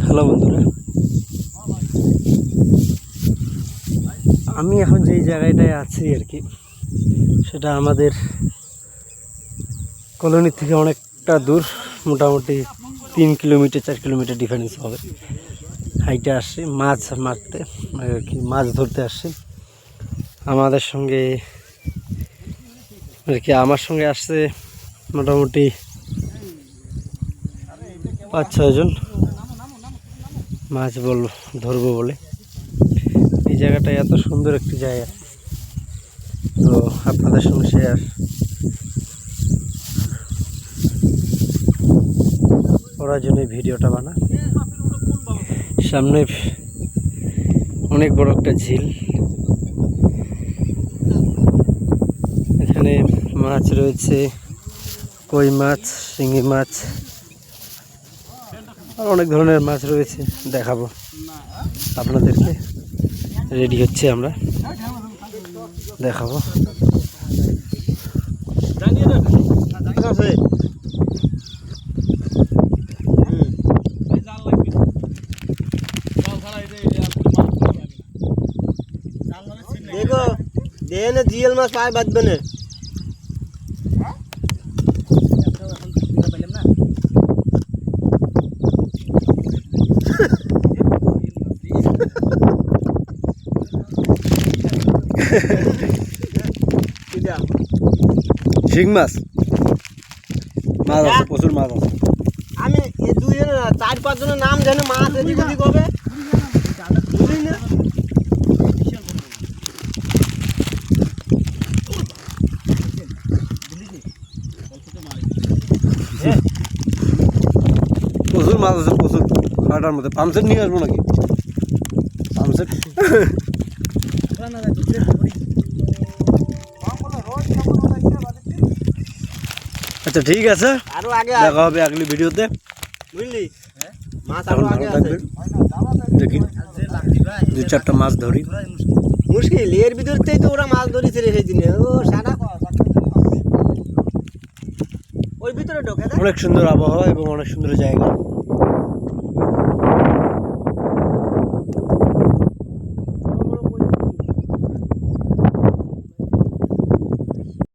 Hello বন্ধুরা, আমি এখন যেই জায়গাটায় আছি আর কি, সেটা আমাদের কলোনি থেকে অনেকটা দূর, মোটামুটি 3 কিলোমিটার 4 কিলোমিটার ডিফারেন্স হবে। হাইটে আসছি মাছ মারতে আর কি, মাছ ধরতে আসছি। আমাদের সঙ্গে আর কি, আমার সঙ্গে আসছে মোটামুটি 5-6 জন মাছ ধরবো বলে। এই জায়গাটা এত সুন্দর একটি জায়গা, তো আপনাদের সঙ্গে শেয়ার করার জন্য ভিডিওটা বানা। সামনে অনেক বড় একটা ঝিল, এখানে মাছ রয়েছে, কই মাছ, শিঙি মাছ, আর অনেক ধরনের মাছ রয়েছে, দেখাবো আপনাদেরকে। রেডি হচ্ছে, আমরা দেখাবো। देखो दे ना जीएल मास पाए बात बने শিং মাছ মাছ আছে, প্রচুর মাছ আছে। আমি এই দুই জন 4-5 জনের নাম জানি, মাছ এদিক ওদিক হবে বুঝলি না। প্রচুর মাছ আছে, প্রচুর। খাটার মধ্যে পামসেট নিয়ে আসবো নাকি? পামসেট আচ্ছা, ঠিক আছে, আরো আগে দেখা হবে আগলি ভিডিওতে। বুঝলি, মাছ এখন আরো ভালো আগে আছে। থাকবেন, দেখি 2-4টা মাছ ধরি। মুশকিল এর ভিতরতেই তো ওরা মাছ ধরেছে রে সেই দিনে। ও সারা ওই ভিতরে ঢোকে অনেক সুন্দর আবহাওয়া এবং অনেক সুন্দর জায়গা।